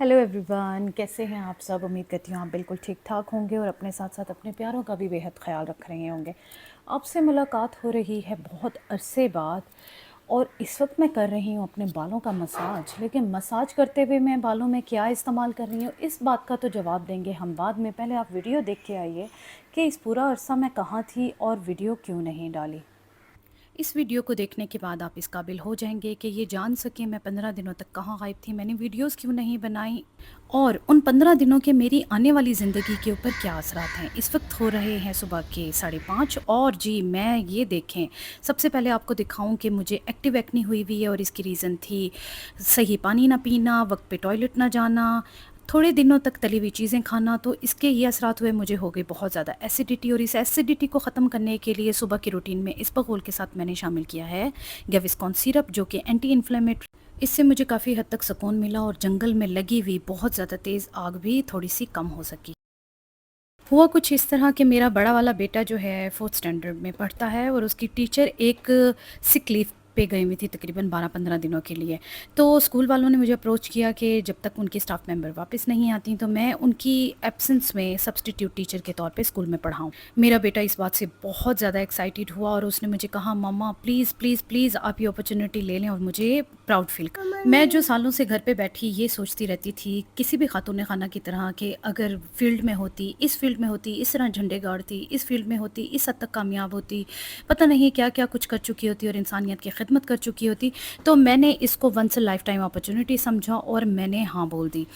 Hello everyone, कैसे हैं आप सब। उम्मीद करती हूँ आप बिल्कुल ठीक ठाक होंगे और अपने साथ साथ अपने प्यारों का भी बेहद ख्याल रख रहे होंगे। आपसे मुलाकात हो रही है बहुत अरसे बाद और इस वक्त मैं कर रही हूँ अपने बालों का मसाज। लेकिन मसाज करते हुए मैं बालों में क्या इस्तेमाल कर रही हूँ इस बात का तो जवाब देंगे हम बाद में। पहले आप वीडियो देख के आइए कि इस पूरा अरसा मैं कहाँ थी और वीडियो क्यों नहीं डाली। इस वीडियो को देखने के बाद आप इस काबिल हो जाएंगे कि ये जान सकें मैं 15 दिनों तक कहाँ गायब थी, मैंने वीडियोस क्यों नहीं बनाई और उन 15 दिनों के मेरी आने वाली ज़िंदगी के ऊपर क्या असरात हैं। इस वक्त हो रहे हैं सुबह के 5:30 और जी मैं ये देखें, सबसे पहले आपको दिखाऊं कि मुझे एक्टिव एक्नी हुई हुई है और इसकी रीज़न थी सही पानी ना पीना, वक्त पे टॉयलेट ना जाना, थोड़े दिनों तक तली हुई चीज़ें खाना। तो इसके ये असरात हुए, मुझे हो गई बहुत ज़्यादा एसिडिटी और इस एसिडिटी को ख़त्म करने के लिए सुबह की रूटीन में इसबगोल के साथ मैंने शामिल किया है गैविस्कॉन सिरप, जो कि एंटी इन्फ्लेमेटरी। इससे मुझे काफ़ी हद तक सुकून मिला और जंगल में लगी हुई बहुत ज़्यादा तेज़ आग भी थोड़ी सी कम हो सकी। हुआ कुछ इस तरह कि मेरा बड़ा वाला बेटा जो है 4th स्टैंडर्ड में पढ़ता है और उसकी टीचर एक सिक लीव पे गई हुई थी तकरीबन 12-15 दिनों के लिए। तो स्कूल वालों ने मुझे अप्रोच किया कि जब तक उनकी स्टाफ मेंबर वापस नहीं आती तो मैं उनकी एब्सेंस में सब्स्टिट्यूट टीचर के तौर पे स्कूल में पढ़ाऊँ। मेरा बेटा इस बात से बहुत ज़्यादा एक्साइटेड हुआ और उसने मुझे कहा, मम्मा प्लीज़ प्लीज़ प्लीज़ आप ये अपॉर्चुनिटी ले लें और मुझे प्राउड फील कर। मैं जो सालों से घर पे बैठी ये सोचती रहती थी किसी भी खातून खाना की तरह कि अगर फील्ड में होती, इस फील्ड में होती, इस तरह झंडे गाड़ती, इस फील्ड में होती, इस हद तक कामयाब होती, पता नहीं क्या क्या कुछ कर चुकी होती और इंसानियत की खिदमत कर चुकी होती। तो मैंने इसको once a life time opportunity समझा और मैंने हाँ बोल दी।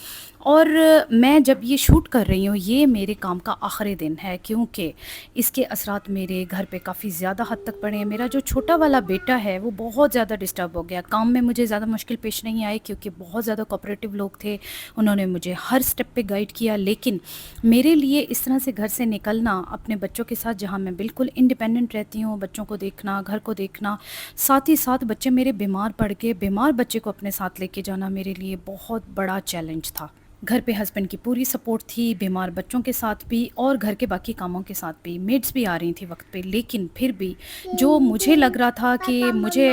और मैं जब ये शूट कर रही हूँ ये मेरे काम का आखिरी दिन है क्योंकि इसके असरात मेरे घर पे काफ़ी ज़्यादा हद तक पड़े हैं। मेरा जो छोटा वाला बेटा है वो बहुत ज़्यादा डिस्टर्ब हो गया। काम में मुझे ज़्यादा मुश्किल पेश नहीं आई क्योंकि बहुत ज़्यादा कोऑपरेटिव लोग थे, उन्होंने मुझे हर स्टेप पे गाइड किया। लेकिन मेरे लिए इस तरह से घर से निकलना अपने बच्चों के साथ, जहाँ मैं बिल्कुल इंडिपेंडेंट रहती हूँ, बच्चों को देखना, घर को देखना, साथ ही साथ बच्चे मेरे बीमार पड़ के बीमार बच्चे को अपने साथ लेके जाना मेरे लिए बहुत बड़ा चैलेंज था। घर पे हस्बैंड की पूरी सपोर्ट थी, बीमार बच्चों के साथ भी और घर के बाकी कामों के साथ भी। मेड्स भी आ रही थी वक्त पे, लेकिन फिर भी जो मुझे लग रहा था कि मुझे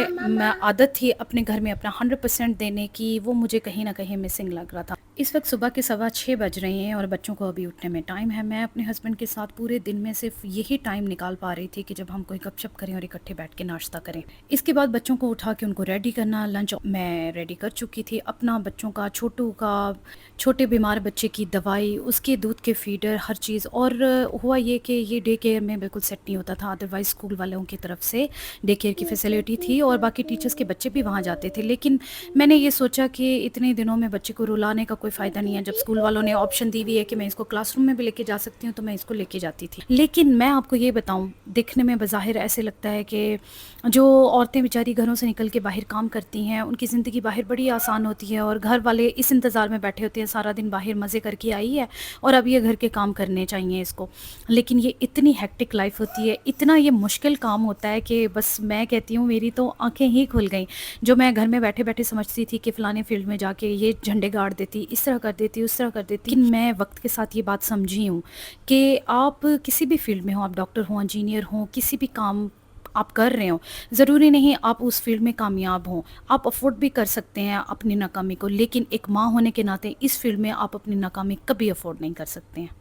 आदत थी अपने घर में अपना 100% देने की, वो मुझे कहीं ना कहीं मिसिंग लग रहा था। इस वक्त सुबह के 6:15 बज रहे हैं और बच्चों को अभी उठने में टाइम है। मैं अपने हस्बैंड के साथ पूरे दिन में सिर्फ यही टाइम निकाल पा रही थी कि जब हम कोई गपशप करें और इकट्ठे बैठ के नाश्ता करें। इसके बाद बच्चों को उठा के उनको रेडी करना, लंच मैं रेडी कर चुकी थी अपना, बच्चों का, छोटू का, छोटे बीमार बच्चे की दवाई, उसके दूध के फीडर, हर चीज़। और हुआ ये कि ये डे केयर में बिल्कुल सेट नहीं होता था, अदरवाइज़ स्कूल वालों की तरफ से डे केयर की फैसिलिटी थी और बाकी टीचर्स के बच्चे भी वहाँ जाते थे। लेकिन मैंने ये सोचा कि इतने दिनों में बच्चे को रुलाने का कोई फ़ायदा नहीं है। जब स्कूल वालों ने ऑप्शन दी हुई है कि मैं इसको क्लासरूम में भी लेके जा सकती हूँ तो मैं इसको लेके जाती थी। लेकिन मैं आपको ये बताऊँ, दिखने में बज़ाहिर ऐसे लगता है कि जो औरतें बेचारी घरों से निकल के बाहर काम करती हैं उनकी ज़िंदगी बाहर बड़ी आसान होती है और घर वाले इस इंतज़ार में बैठे होते हैं सारा दिन बाहर मज़े करके आई है और अब ये घर के काम करने चाहिए इसको। लेकिन ये इतनी हेक्टिक लाइफ होती है, इतना ये मुश्किल काम होता है कि बस मैं कहती हूँ मेरी तो आंखें ही खुल गई। जो मैं घर में बैठे बैठे समझती थी कि फ़लाने फील्ड में जाके ये झंडे गाड़ देती, इस तरह कर देती, उस तरह कर देती, लेकिन मैं वक्त के साथ ये बात समझी हूँ कि आप किसी भी फील्ड में हो, आप डॉक्टर हों, इंजीनियर हों, किसी भी काम आप कर रहे हो, ज़रूरी नहीं आप उस फील्ड में कामयाब हों। आप अफोर्ड भी कर सकते हैं अपनी नाकामी को, लेकिन एक माँ होने के नाते इस फील्ड में आप अपनी नाकामी कभी अफोर्ड नहीं कर सकते हैं।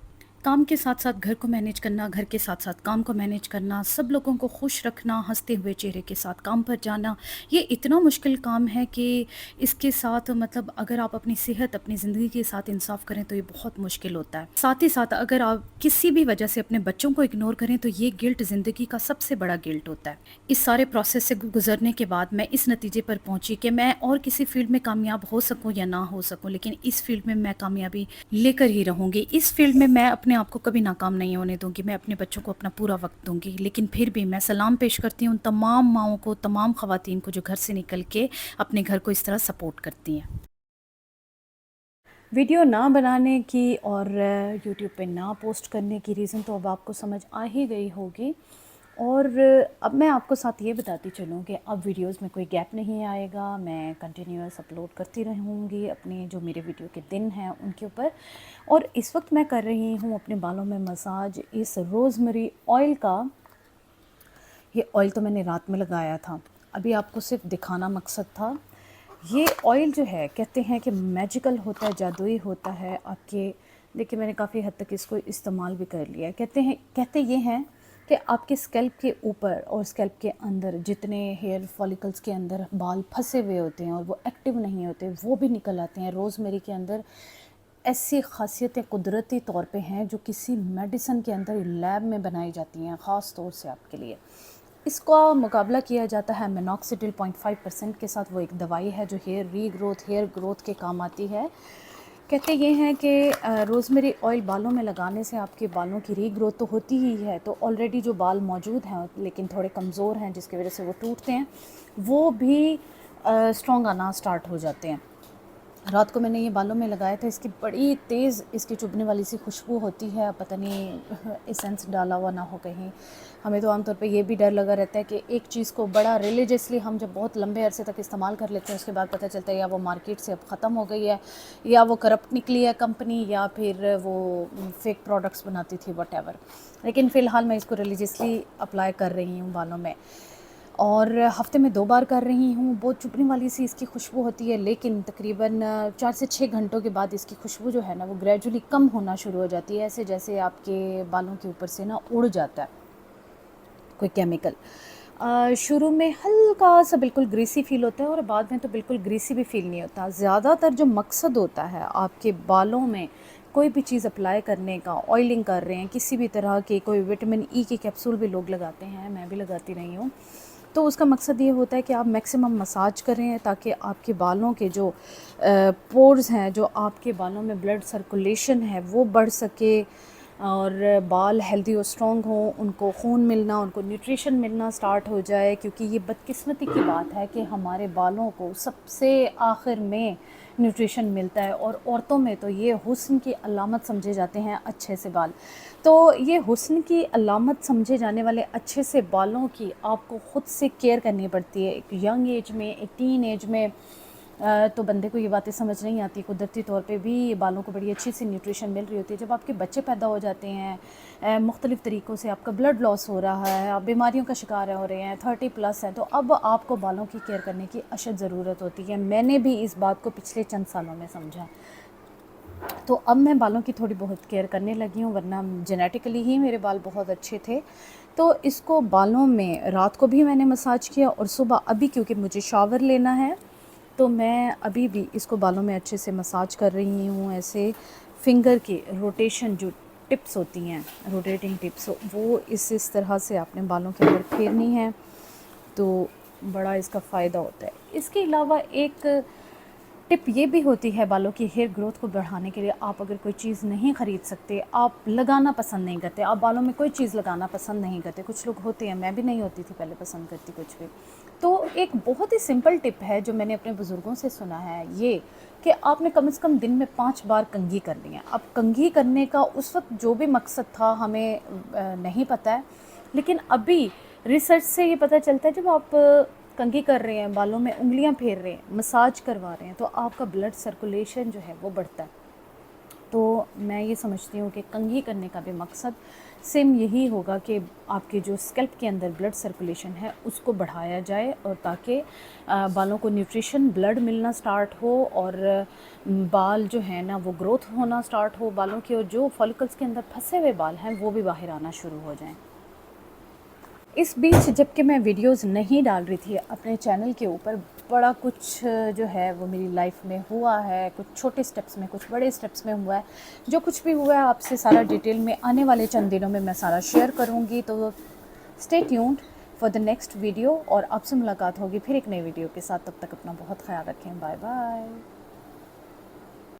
काम के साथ साथ घर को मैनेज करना, घर के साथ साथ काम को मैनेज करना, सब लोगों को खुश रखना, हंसते हुए चेहरे के साथ काम पर जाना, ये इतना मुश्किल काम है कि इसके साथ मतलब अगर आप अपनी सेहत, अपनी ज़िंदगी के साथ इंसाफ करें तो ये बहुत मुश्किल होता है। साथ ही साथ अगर आप किसी भी वजह से अपने बच्चों को इग्नोर करें तो ये गिल्ट ज़िंदगी का सबसे बड़ा गिल्ट होता है। इस सारे प्रोसेस से गुजरने के बाद मैं इस नतीजे पर पहुंची कि मैं और किसी फील्ड में कामयाब हो सकूं या ना हो सकूं, लेकिन इस फील्ड में मैं कामयाबी लेकर ही रहूंगी। इस फील्ड में मैं अपने आप को कभी नाकाम नहीं होने दूंगी, मैं अपने बच्चों को अपना पूरा वक्त दूंगी। लेकिन फिर भी मैं सलाम पेश करती हूँ उन तमाम माओं को, तमाम ख़वातीन को जो घर से निकल के अपने घर को इस तरह सपोर्ट करती हैं। वीडियो ना बनाने की और यूट्यूब पे ना पोस्ट करने की रीज़न तो अब आपको समझ आ ही गई होगी। और अब मैं आपको साथ ये बताती चलूँ कि अब वीडियोस में कोई गैप नहीं आएगा, मैं कंटिन्यूअस अपलोड करती रहूँगी अपने जो मेरे वीडियो के दिन हैं उनके ऊपर। और इस वक्त मैं कर रही हूँ अपने बालों में मसाज इस रोज़मेरी ऑयल का। ये ऑयल तो मैंने रात में लगाया था, अभी आपको सिर्फ दिखाना मकसद था। یہ آئل جو ہے کہتے ہیں کہ میجیکل ہوتا ہے، جادوئی ہوتا ہے آپ کے. دیکھیں میں نے کافی حد تک اس کو استعمال بھی کر لیا ہے. کہتے یہ ہیں کہ آپ کے اسکیلپ کے اوپر اور اسکیلپ کے اندر جتنے ہیئر فالیکلس کے اندر بال پھنسے ہوئے ہوتے ہیں اور وہ ایکٹیو نہیں ہوتے وہ بھی نکل آتے ہیں. روز میری کے اندر ایسی خاصیتیں قدرتی طور پہ ہیں جو کسی میڈیسن کے اندر لیب میں بنائی جاتی ہیں خاص طور سے آپ کے لیے. اس کا مقابلہ کیا جاتا ہے مینوکسیڈل 0.5% کے ساتھ. وہ ایک دوائی ہے جو ہیئر گروتھ کے کام آتی ہے. کہتے یہ ہیں کہ روزمیری آئل بالوں میں لگانے سے آپ کے بالوں کی ری گروتھ تو ہوتی ہی ہے، تو آلریڈی جو بال موجود ہیں لیکن تھوڑے کمزور ہیں جس کی وجہ سے وہ ٹوٹتے ہیں وہ بھی اسٹرانگ آنا سٹارٹ ہو جاتے ہیں. رات کو میں نے یہ بالوں میں لگایا تھا. اس کی بڑی تیز اس کی چبھنے والی سی خوشبو ہوتی ہے. پتہ نہیں ایسنس ڈالا ہوا نہ ہو کہیں. ہمیں تو عام طور پہ یہ بھی ڈر لگا رہتا ہے کہ ایک چیز کو بڑا ریلیجسلی ہم جب بہت لمبے عرصے تک استعمال کر لیتے ہیں اس کے بعد پتہ چلتا ہے یا وہ مارکیٹ سے اب ختم ہو گئی ہے یا وہ کرپٹ نکلی ہے کمپنی یا پھر وہ فیک پروڈکٹس بناتی تھی واٹ ایور. لیکن فی الحال میں اس کو ریلیجسلی اپلائی کر رہی ہوں بالوں میں اور ہفتے میں 2 بار کر رہی ہوں. بہت چبھنے والی سی اس کی خوشبو ہوتی ہے لیکن تقریباً 4 سے 6 گھنٹوں کے بعد اس کی خوشبو جو ہے نا وہ گریجولی کم ہونا شروع ہو جاتی ہے، ایسے جیسے آپ کے بالوں کے اوپر سے نا اڑ جاتا ہے کوئی کیمیکل. شروع میں ہلکا سا بالکل گریسی فیل ہوتا ہے اور بعد میں تو بالکل گریسی بھی فیل نہیں ہوتا. زیادہ تر جو مقصد ہوتا ہے آپ کے بالوں میں کوئی بھی چیز اپلائی کرنے کا، آئلنگ کر رہے ہیں کسی بھی طرح کے، کوئی وٹامن ای کے کیپسول بھی لوگ لگاتے ہیں، میں بھی لگاتی رہی ہوں، تو اس کا مقصد یہ ہوتا ہے کہ آپ میکسیمم مساج کریں تاکہ آپ کے بالوں کے جو پورز ہیں، جو آپ کے بالوں میں بلڈ سرکولیشن ہے وہ بڑھ سکے اور بال ہیلدی اور اسٹرانگ ہوں، ان کو خون ملنا، ان کو نیوٹریشن ملنا سٹارٹ ہو جائے. کیونکہ یہ بدقسمتی کی بات ہے کہ ہمارے بالوں کو سب سے آخر میں نیوٹریشن ملتا ہے اور عورتوں میں تو یہ حسن کی علامت سمجھے جاتے ہیں اچھے سے بال. تو یہ حسن کی علامت سمجھے جانے والے اچھے سے بالوں کی آپ کو خود سے کیئر کرنی پڑتی ہے. ایک ینگ ایج میں، ایک ٹین ایج میں تو بندے کو یہ باتیں سمجھ نہیں آتی. قدرتی طور پہ بھی بالوں کو بڑی اچھی سی نیوٹریشن مل رہی ہوتی ہے. جب آپ کے بچے پیدا ہو جاتے ہیں، مختلف طریقوں سے آپ کا بلڈ لاس ہو رہا ہے، آپ بیماریوں کا شکار ہو رہے ہیں، 30+ ہیں، تو اب آپ کو بالوں کی کیئر کرنے کی اشد ضرورت ہوتی ہے. میں نے بھی اس بات کو پچھلے چند سالوں میں سمجھا، تو اب میں بالوں کی تھوڑی بہت کیئر کرنے لگی ہوں، ورنہ جینیٹیکلی ہی میرے بال بہت اچھے تھے. تو اس کو بالوں میں رات کو بھی میں نے مساج کیا اور صبح ابھی کیونکہ مجھے شاور لینا ہے تو میں ابھی بھی اس کو بالوں میں اچھے سے مساج کر رہی ہوں. ایسے فنگر کی روٹیشن جو ٹپس ہوتی ہیں، روٹیٹنگ ٹپس، وہ اس طرح سے آپ نے بالوں کے اندر پھیرنی ہے تو بڑا اس کا فائدہ ہوتا ہے. اس کے علاوہ ایک ٹپ یہ بھی ہوتی ہے بالوں کی ہیئر گروتھ کو بڑھانے کے لیے. آپ اگر کوئی چیز نہیں خرید سکتے، آپ لگانا پسند نہیں کرتے، آپ بالوں میں کوئی چیز لگانا پسند نہیں کرتے، کچھ لوگ ہوتے ہیں، میں بھی نہیں ہوتی تھی پہلے پسند کرتی کچھ بھی، تو ایک بہت ہی سمپل ٹپ ہے جو میں نے اپنے بزرگوں سے سنا ہے، یہ کہ آپ نے کم از کم دن میں 5 بار کنگھی کرنی ہے. اب کنگھی کرنے کا اس وقت جو بھی مقصد تھا ہمیں نہیں پتہ ہے، لیکن ابھی ریسرچ سے یہ پتہ چلتا ہے جب آپ کنگھی کر رہے ہیں، بالوں میں انگلیاں پھیر رہے ہیں، مساج کروا رہے ہیں تو آپ کا بلڈ سرکولیشن جو ہے وہ بڑھتا ہے. تو میں یہ سمجھتی ہوں کہ کنگھی کرنے کا بھی مقصد سیم یہی ہوگا کہ آپ کے جو اسکیلپ کے اندر بلڈ سرکولیشن ہے اس کو بڑھایا جائے اور تاکہ بالوں کو نیوٹریشن بلڈ ملنا سٹارٹ ہو اور بال جو ہیں نا وہ گروتھ ہونا سٹارٹ ہو بالوں کی، اور جو فالکلس کے اندر پھنسے ہوئے بال ہیں وہ بھی باہر آنا شروع ہو جائیں. اس بیچ جب کہ میں ویڈیوز نہیں ڈال رہی تھی اپنے چینل کے اوپر، بڑا کچھ جو ہے وہ میری لائف میں ہوا ہے، کچھ چھوٹے سٹیپس میں، کچھ بڑے سٹیپس میں ہوا ہے. جو کچھ بھی ہوا ہے آپ سے سارا ڈیٹیل میں آنے والے چند دنوں میں سارا شیئر کروں گی. تو stay tuned for the next video اور آپ سے ملاقات ہوگی پھر ایک نئی ویڈیو کے ساتھ. تب تک اپنا بہت خیال رکھیں. Bye bye.